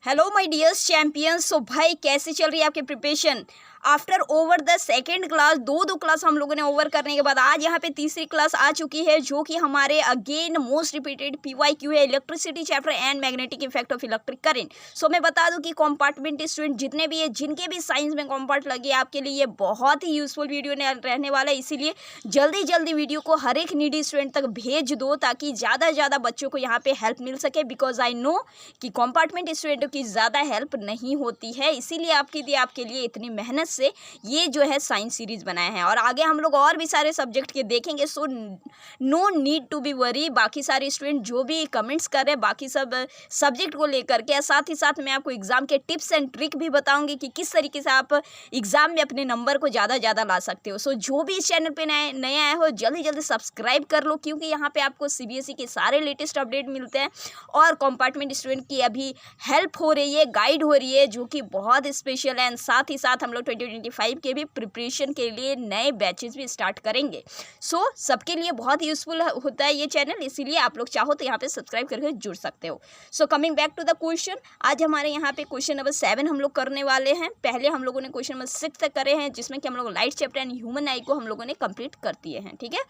Hello my dears champions. So भाई कैसे चल रही है आपकी preparation after over the second class. दो क्लास हम लोगों ने ओवर करने के बाद आज यहाँ पे तीसरी क्लास आ चुकी है जो कि हमारे अगेन मोस्ट रिपीटेड PYQ है, electricity chapter and magnetic effect of electric current. So मैं बता दूं कि कंपार्टमेंट स्टूडेंट जितने भी है जिनके भी साइंस में कंपार्ट लगे आपके लिए ये बहुत ही यूजफुल वीडियो रहने वाला है, इसीलिए जल्दी वीडियो को हर एक नीडी स्टूडेंट तक भेज दो ताकि ज़्यादा से ज़्यादा बच्चों को यहाँ पे हेल्प मिल सके। बिकॉज आई नो कि कंपार्टमेंट स्टूडेंटों की ज़्यादा हेल्प नहीं होती है, इसीलिए आपके लिए इतनी मेहनत से ये जो है साइंस सीरीज बनाए हैं और आगे हम लोग और भी सारे सब्जेक्ट के देखेंगे। So no need to be worry. बाकी सारे स्टूडेंट जो भी कमेंट्स कर रहे हैं बाकी सब सब्जेक्ट को लेकर के, साथ ही साथ मैं आपको एग्जाम के टिप्स एंड ट्रिक भी बताऊंगी कि किस तरीके से आप एग्जाम में अपने नंबर को ज़्यादा ला सकते हो। सो जो भी इस चैनल पे नए आए हो जल्दी सब्सक्राइब कर लो, क्योंकि यहाँ पे आपको CBSE के सारे लेटेस्ट अपडेट मिलते हैं और कंपार्टमेंट स्टूडेंट की अभी हेल्प हो रही है, गाइड हो रही है जो कि बहुत स्पेशल है। एंड साथ ही साथ हम लोग 2025 के भी प्रिपरेशन के लिए नए बैचेस भी स्टार्ट करेंगे। सो सबके लिए बहुत यूजफुल होता है ये चैनल, इसीलिए आप लोग चाहो तो यहाँ पे सब्सक्राइब करके जुड़ सकते हो। So coming back to the question, आज हमारे यहाँ पे क्वेश्चन नंबर 7 हम लोग करने वाले हैं। पहले हम लोगों ने क्वेश्चन नंबर 6 तक करे हैं जिसमें कि हम लोग लाइट चैप्टर एंड ह्यूमन आई को हम लोगों ने कंप्लीट कर दिए हैं। ठीक है,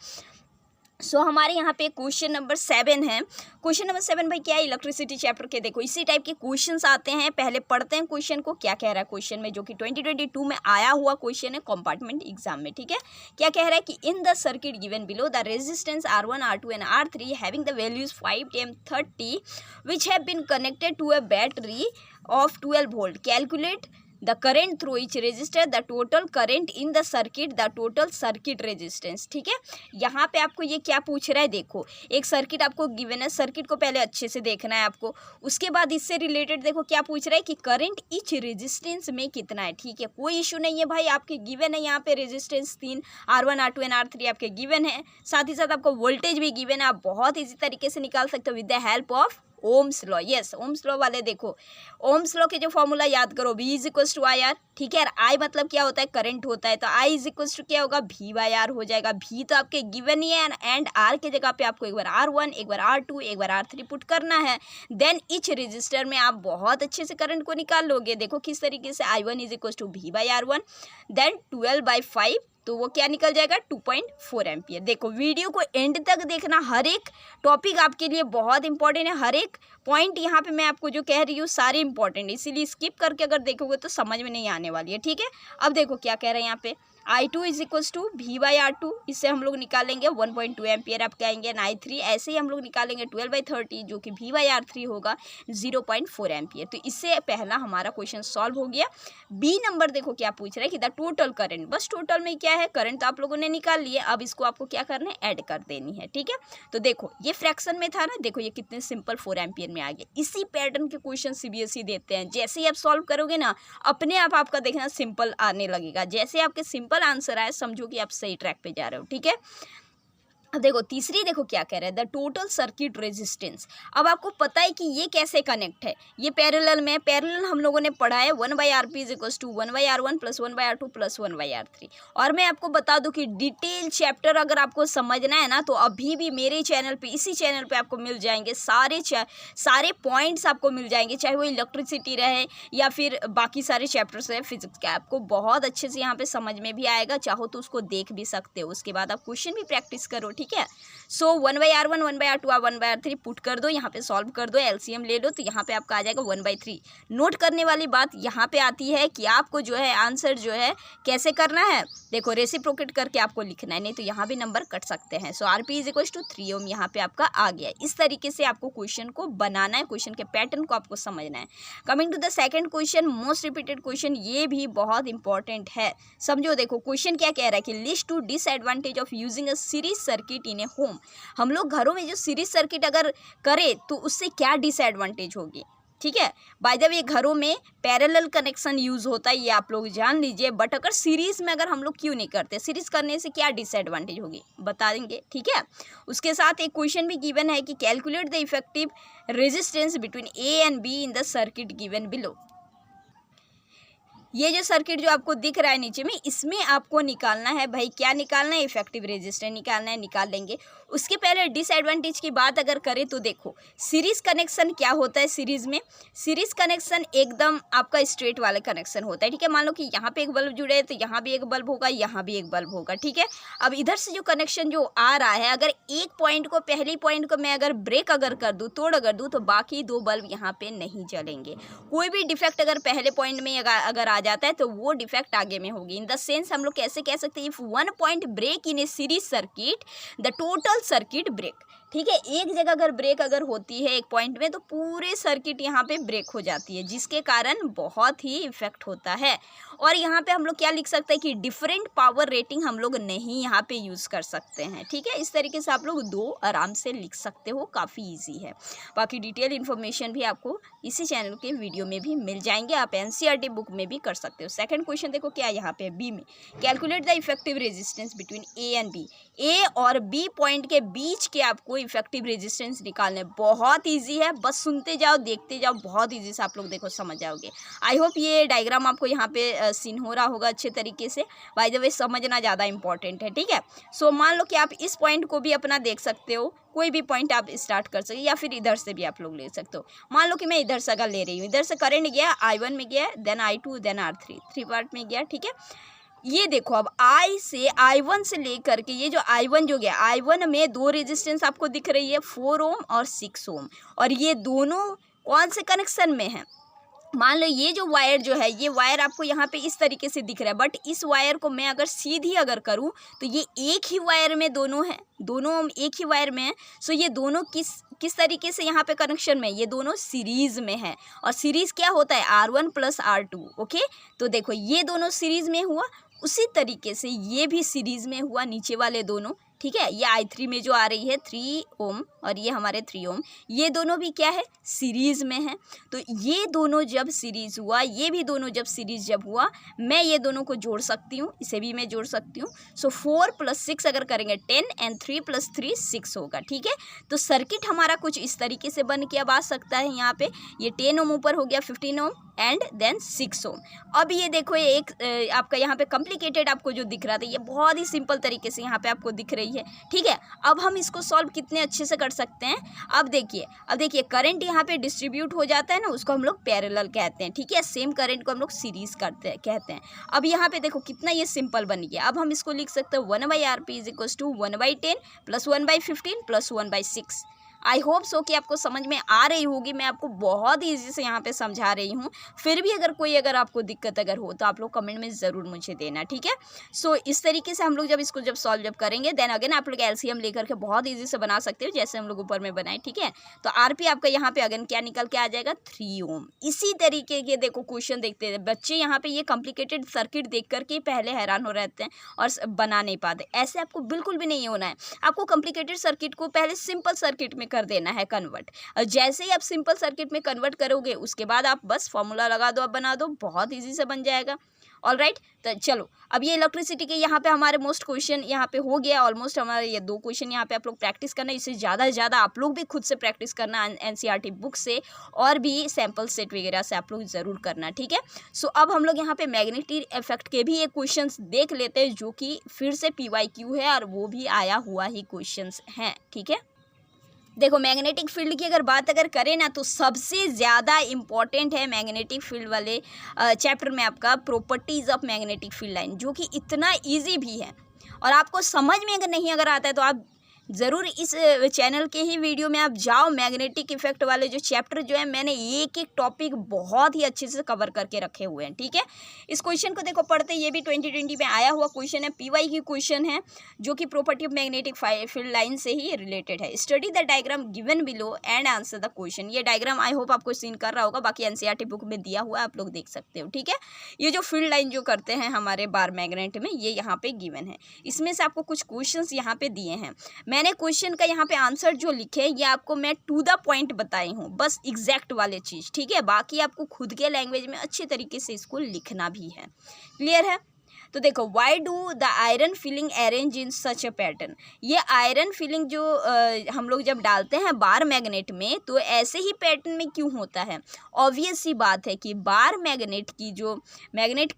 सो हमारे यहाँ पे क्वेश्चन नंबर 7 है। क्वेश्चन नंबर 7 भाई क्या है, इलेक्ट्रिसिटी चैप्टर के देखो इसी टाइप के क्वेश्चंस आते हैं। पहले पढ़ते हैं क्वेश्चन को, क्या कह रहा है क्वेश्चन में, जो कि 2022 में आया हुआ क्वेश्चन है कंपार्टमेंट एग्जाम में। ठीक है, क्या कह रहा है कि in the circuit given below the resistance R1 R2 and R3 having the values 5 10 30 which have been connected to a battery of 12 volt, calculate the current through each resistor, the total current in the circuit, the total circuit resistance। ठीक है, यहाँ पे आपको ये क्या पूछ रहा है, देखो एक सर्किट आपको गिवन है, सर्किट को पहले अच्छे से देखना है आपको, उसके बाद इससे रिलेटेड देखो क्या पूछ रहा है कि करंट ईच रेजिस्टेंस में कितना है। ठीक है, कोई इशू नहीं है भाई, आपके गिवन है यहाँ पे resistance 3 R1 R2 and R3 आपके गिवन है, साथ ही साथ आपको वोल्टेज भी गिवन है। आप बहुत ईजी तरीके से निकाल सकते हो with the help of Ohm's law. Yes, Ohm's law वाले देखो, ओम्स लॉ के जो फॉर्मूला याद करो, V is equal to I R. ठीक है, I मतलब क्या होता है, करंट होता है, तो I इज इक्वल टू क्या होगा, V/R हो जाएगा। V तो आपके गिवन ही है एंड R के जगह पे आपको एक बार R1 एक बार R2 एक बार R3 पुट करना है। देन ईच रजिस्टर में आप बहुत अच्छे से करंट को निकाल लोगे। देखो किस तरीके से, I1 is equal to V/R1, then 12/5, तो वो क्या निकल जाएगा 2.4 एम्पियर। देखो वीडियो को एंड तक देखना, हर एक टॉपिक आपके लिए बहुत इंपॉर्टेंट है, हर एक पॉइंट यहाँ पे मैं आपको जो कह रही हूँ सारे इंपॉर्टेंट है, इसीलिए स्किप करके अगर देखोगे तो समझ में नहीं आने वाली है। ठीक है, अब देखो क्या कह रहे हैं यहाँ पे, I2 is equals to V/R2, इससे हम लोग निकालेंगे 1.2 एम्पियर आपके आएंगे, एंड I3 ऐसे ही हम लोग निकालेंगे 12/30 जो कि V/R3 होगा 0.4 एम्पियर। तो इससे पहला हमारा क्वेश्चन सॉल्व हो गया। बी नंबर देखो क्या पूछ रहा है कि द टोटल करंट, बस टोटल में क्या है, करंट तो आप लोगों ने निकाल लिए, अब इसको आपको क्या करना है, ऐड कर देनी है। ठीक है, तो देखो ये फ्रैक्शन में था ना, देखो ये कितने सिंपल 4 एम्पियर में आ गया। इसी पैटर्न के क्वेश्चन CBSE देते हैं, जैसे ही आप सॉल्व करोगे ना अपने आप आपका देखना सिंपल आने लगेगा। जैसे आपके सिंपल आंसर आए समझो कि आप सही ट्रैक पे जा रहे हो। ठीक है, अब देखो तीसरी देखो क्या कह रहा है, द टोटल सर्किट रेजिस्टेंस। अब आपको पता है कि ये कैसे कनेक्ट है, ये पैरेलल में, पैरेलल हम लोगों ने पढ़ा है 1/RP is equal to 1/R1 plus 1/R2 plus 1/R3। और मैं आपको बता दूं कि डिटेल चैप्टर अगर आपको समझना है ना तो अभी भी मेरे चैनल पे, इसी चैनल पे आपको मिल जाएंगे सारे पॉइंट्स आपको मिल जाएंगे, चाहे वो इलेक्ट्रिसिटी रहे या फिर बाकी सारे चैप्टर्स रहे फिजिक्स के, आपको बहुत अच्छे से यहाँ पे समझ में भी आएगा। चाहो तो उसको देख भी सकते हो, उसके बाद आप क्वेश्चन भी प्रैक्टिस करो। ठीक है, सो 1/R1 1/R2 और 1/R3 पुट कर दो, यहाँ पे सॉल्व कर दो, LCM ले लो, तो यहाँ पे आपका आ जाएगा 1/3। नोट करने वाली बात यहाँ पे आती है कि आपको जो है आंसर जो है कैसे करना है, देखो रेसिप्रोकेट करके आपको लिखना है, नहीं तो यहाँ भी नंबर कट सकते हैं। सो RP इज इक्वल टू 3 ओम यहाँ पे आपका आ गया। इस तरीके से आपको क्वेश्चन को बनाना है, क्वेश्चन के पैटर्न को आपको समझना है। Coming to the second question, most repeated question, ये भी बहुत इंपॉर्टेंट है, समझो। देखो क्वेश्चन क्या कह रहा है कि list to disadvantage of using a series circuit in a home. हम लोग घरों में जो सीरीज सर्किट अगर करें तो उससे क्या डिसएडवांटेज होगी। ठीक है, बाय द वे घरों में पैरेलल कनेक्शन यूज होता है, ये आप लोग जान लीजिए, बट अगर सीरीज में अगर हम लोग क्यों नहीं करते, सीरीज करने से क्या डिसएडवांटेज होगी बता देंगे। ठीक है, उसके साथ एक क्वेश्चन भी गिवन है कि calculate the effective resistance between A and B in the circuit given below. ये जो सर्किट जो आपको दिख रहा है नीचे में, इसमें आपको निकालना है भाई, क्या निकालना है, इफेक्टिव रेजिस्टेंस निकालना है, निकाल लेंगे। उसके पहले डिसएडवांटेज की बात अगर करें तो देखो सीरीज कनेक्शन क्या होता है। सीरीज में सीरीज कनेक्शन एकदम आपका स्ट्रेट वाला कनेक्शन होता है, ठीक है। मान लो कि यहाँ पे एक बल्ब जुड़े है तो यहाँ भी एक बल्ब होगा, यहाँ भी एक बल्ब होगा, ठीक है। अब इधर से जो कनेक्शन जो आ रहा है, अगर एक पॉइंट को, पहली पॉइंट को मैं अगर ब्रेक अगर कर दूँ, तोड़ अगर दूँ, तो बाकी दो बल्ब यहाँ पे नहीं जलेंगे। कोई भी डिफेक्ट अगर पहले पॉइंट में अगर आ जाता है तो वो डिफेक्ट आगे में होगी। इन द सेंस हम लोग कैसे कह सकते हैं, if one point break in a series circuit the total circuit break, ठीक है। एक जगह अगर ब्रेक अगर होती है एक पॉइंट में तो पूरे सर्किट यहाँ पे ब्रेक हो जाती है, जिसके कारण बहुत ही इफेक्ट होता है। और यहाँ पे हम लोग क्या लिख सकते हैं कि डिफरेंट पावर रेटिंग हम लोग नहीं यहाँ पे यूज़ कर सकते हैं, ठीक है। इस तरीके से आप लोग दो आराम से लिख सकते हो, काफ़ी ईजी है। बाकी डिटेल इन्फॉर्मेशन भी आपको इसी चैनल के वीडियो में भी मिल जाएंगे, आप एनसीईआरटी बुक में भी कर सकते हो। सेकंड क्वेश्चन देखो क्या यहाँ पे बी में, calculate the effective resistance between A and B. A और बी पॉइंट के बीच के आपको इफेक्टिव रेजिस्टेंस निकालने, बहुत ईजी है, बस सुनते जाओ देखते जाओ, बहुत ईजी से आप लोग देखो समझ जाओगे। आई होप ये डायग्राम आपको यहाँ पे सीन हो रहा होगा अच्छे तरीके से। बाय द वे समझना ज़्यादा इंपॉर्टेंट है, ठीक है। सो मान लो कि आप इस पॉइंट को भी अपना देख सकते हो, कोई भी पॉइंट आप स्टार्ट कर सकते हो, या फिर इधर से भी आप लोग ले सकते हो। मान लो कि मैं इधर से अगर ले रही हूँ, इधर से करंट गया I1 में गया, then I2, then R3, 3 part में गया, ठीक है। ये देखो अब I से I1 से लेकर के ये जो I1 जो गया, I1 में दो रेजिस्टेंस आपको दिख रही है, 4 ओम और 6 ओम, और ये दोनों कौन से कनेक्शन में है। मान लो ये जो वायर जो है, ये वायर आपको यहाँ पे इस तरीके से दिख रहा है, बट इस वायर को मैं अगर सीधी अगर करूँ तो ये एक ही वायर में दोनों हैं, दोनों एक ही वायर में है। सो ये दोनों किस तरीके से यहाँ पे कनेक्शन में, ये दोनों सीरीज में है। और सीरीज क्या होता है, R1 प्लस R2, ओके। तो देखो ये दोनों सीरीज में हुआ, उसी तरीके से ये भी सीरीज में हुआ, नीचे वाले दोनों, ठीक है। ये I3 में जो आ रही है 3 ओम और ये हमारे 3 ओम, ये दोनों भी क्या है, सीरीज में है। तो ये दोनों जब सीरीज हुआ, ये भी दोनों जब सीरीज जब हुआ, मैं ये दोनों को जोड़ सकती हूँ, इसे भी मैं जोड़ सकती हूँ। सो 4 + 6 अगर करेंगे 10 एंड 3 + 3 6 होगा, ठीक है। तो सर्किट हमारा कुछ इस तरीके से बन के अब आ सकता है। यहाँ पे ये 10 ओम ऊपर हो गया, 15 ओम एंड देन 6 ओम। अब ये देखो ये एक आपका यहाँ पे कॉम्प्लिकेटेड आपको जो दिख रहा था, ये बहुत ही सिंपल तरीके से यहाँ पे आपको दिख रही है, ठीक है। अब हम इसको सॉल्व कितने अच्छे से कर सकते हैं, अब देखिए करंट यहाँ पे डिस्ट्रीब्यूट हो जाता है ना, उसको हम लोग पैरेलल कहते हैं, ठीक है। सेम करंट को हम लोग सीरीज कहते हैं। अब यहाँ पे देखो कितना ये सिंपल बन गया। अब हम इसको लिख सकते हैं 1/RP = 1/10 + 1/15 + 1/6। आई होप सो कि आपको समझ में आ रही होगी, मैं आपको बहुत ही ईजी से यहाँ पे समझा रही हूँ। फिर भी अगर आपको दिक्कत अगर हो तो आप लोग कमेंट में ज़रूर मुझे देना, ठीक है। सो इस तरीके से हम लोग जब सॉल्व करेंगे, देन अगेन आप लोग एलसीएम लेकर के बहुत ईजी से बना सकते हो, जैसे हम लोग ऊपर में बनाए, ठीक है। तो आरपी आपका यहाँ पे अगेन क्या निकल के आ जाएगा, 3 ओम। इसी तरीके के देखो क्वेश्चन देखते हैं बच्चे, यहाँ पे ये कॉम्प्लिकेटेड सर्किट देख करके पहले हैरान हो रहते हैं और बना नहीं पाते। ऐसे आपको बिल्कुल भी नहीं होना है, आपको कॉम्प्लिकेटेड सर्किट को पहले सिंपल सर्किट में कर देना है कन्वर्ट। जैसे ही आप सिंपल सर्किट में कन्वर्ट करोगे, उसके बाद आप बस फॉर्मूला लगा दो, अब बना दो, बहुत इजी से बन जाएगा। ऑल राइट, तो चलो अब ये इलेक्ट्रिसिटी के यहाँ पे हमारे मोस्ट क्वेश्चन यहाँ पे हो गया। ऑलमोस्ट हमारे ये 2 क्वेश्चन यहाँ पे आप लोग प्रैक्टिस करना, इससे ज़्यादा से ज़्यादा आप लोग भी खुद से प्रैक्टिस करना एनसीईआरटी बुक से, और भी सैम्पल सेट वगैरह से आप लोग ज़रूर करना, ठीक है। सो अब हम लोग यहाँ पे मैग्नेटिक इफेक्ट के भी एक क्वेश्चन देख लेते हैं, जो कि फिर से PYQ है और वो भी आया हुआ ही क्वेश्चन हैं, ठीक है। देखो मैग्नेटिक फील्ड की अगर करें ना, तो सबसे ज़्यादा इम्पॉर्टेंट है मैग्नेटिक फील्ड वाले चैप्टर में आपका properties of magnetic field line, जो कि इतना इजी भी है। और आपको समझ में अगर आता है तो आप ज़रूर इस चैनल के ही वीडियो में आप जाओ, मैग्नेटिक इफेक्ट वाले जो चैप्टर जो है, मैंने एक टॉपिक बहुत ही अच्छे से कवर करके रखे हुए हैं, ठीक है। इस क्वेश्चन को देखो पढ़ते, ये भी 2020 में आया हुआ क्वेश्चन है, PYQ क्वेश्चन है, जो कि property of magnetic field line से ही रिलेटेड है। Study the diagram given below and answer the question. ये डायग्राम आई होप आपको सीन कर रहा होगा, बाकी एनसीईआरटी बुक में दिया हुआ है, आप लोग देख सकते हो, ठीक है। ये जो फील्ड लाइन जो करते हैं हमारे बार मैग्नेट में, ये यहाँ पे गिवन है। इसमें से आपको कुछ क्वेश्चन यहाँ पे दिए हैं, मैंने क्वेश्चन का यहाँ पे आंसर जो लिखे ये आपको मैं टू द पॉइंट बताई हूँ, बस एग्जैक्ट वाले चीज़, ठीक है। बाकी आपको खुद के लैंग्वेज में अच्छे तरीके से इसको लिखना भी है। क्लियर है। तो देखो, why do the iron filling arrange in such a pattern. ये आयरन फिलिंग जो हम लोग जब डालते हैं बार मैग्नेट में, तो ऐसे ही पैटर्न में क्यों होता है? ऑब्वियस सी बात है कि बार मैग्नेट की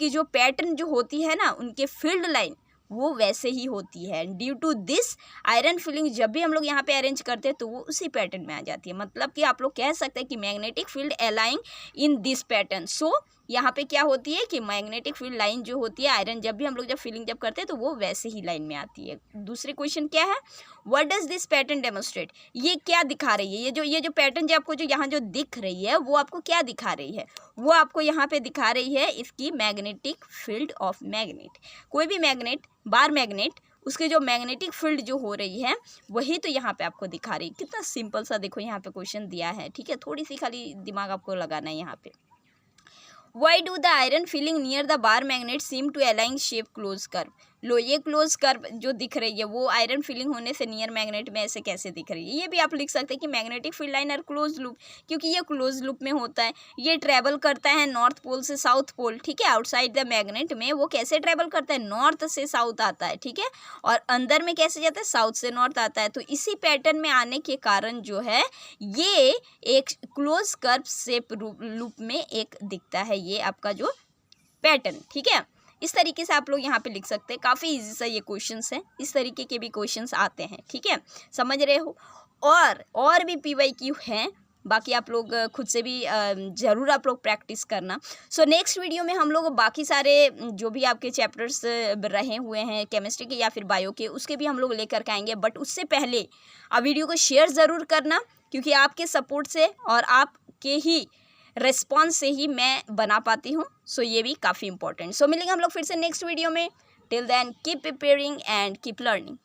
जो पैटर्न जो होती है ना, उनके फील्ड लाइन वो वैसे ही होती है। Due to this iron filling जब भी हम लोग यहाँ पे अरेंज करते हैं तो वो उसी पैटर्न में आ जाती है। मतलब कि आप लोग कह सकते हैं कि magnetic field aligning in this pattern. So यहाँ पे क्या होती है कि मैग्नेटिक फील्ड लाइन जो होती है आयरन, जब भी हम लोग फिलिंग करते हैं तो वो वैसे ही लाइन में आती है। दूसरी क्वेश्चन क्या है, what does this pattern demonstrate. ये क्या दिखा रही है? ये जो पैटर्न जो आपको जो यहाँ जो दिख रही है वो आपको क्या दिखा रही है? वो आपको यहाँ पे दिखा रही है इसकी मैग्नेटिक फील्ड ऑफ मैग्नेट। कोई भी मैग्नेट, बार मैग्नेट, उसके जो मैग्नेटिक फील्ड जो हो रही है वही तो यहाँ पे आपको दिखा रही है। कितना सिंपल सा देखो यहाँ पे क्वेश्चन दिया है, ठीक है। थोड़ी सी खाली दिमाग आपको लगाना है यहाँ पे। Why do the iron filling near the bar magnet seem to align shape close curve? लो, ये क्लोज कर्व जो दिख रही है वो आयरन फिलिंग होने से नियर मैग्नेट में ऐसे कैसे दिख रही है? ये भी आप लिख सकते हैं कि मैग्नेटिक फील्ड लाइन और क्लोज लूप, क्योंकि ये क्लोज लूप में होता है। ये ट्रेवल करता है नॉर्थ पोल से साउथ पोल, ठीक है। आउटसाइड द मैग्नेट में वो कैसे ट्रेवल करता है? नॉर्थ से साउथ आता है, ठीक है। और अंदर में कैसे जाता है? साउथ से नॉर्थ आता है। तो इसी पैटर्न में आने के कारण जो है ये एक क्लोज कर्व शेप लूप में एक दिखता है, ये आपका जो पैटर्न, ठीक है। इस तरीके से आप लोग यहाँ पे लिख सकते हैं। काफ़ी इजी सा ये क्वेश्चंस है, इस तरीके के भी क्वेश्चंस आते हैं, ठीक है। समझ रहे हो? और भी PYQ हैं, बाकी आप लोग खुद से भी ज़रूर आप लोग प्रैक्टिस करना। सो नेक्स्ट वीडियो में हम लोग बाकी सारे जो भी आपके चैप्टर्स रहे हुए हैं केमिस्ट्री के या फिर बायो के, उसके भी हम लोग लेकर के आएंगे। बट उससे पहले आप वीडियो को शेयर ज़रूर करना, क्योंकि आपके सपोर्ट से और आपके ही रिस्पॉन्स से ही मैं बना पाती हूँ। सो ये भी काफ़ी इंपॉर्टेंट। सो मिलेंगे हम लोग फिर से नेक्स्ट वीडियो में। Till then keep preparing and keep learning.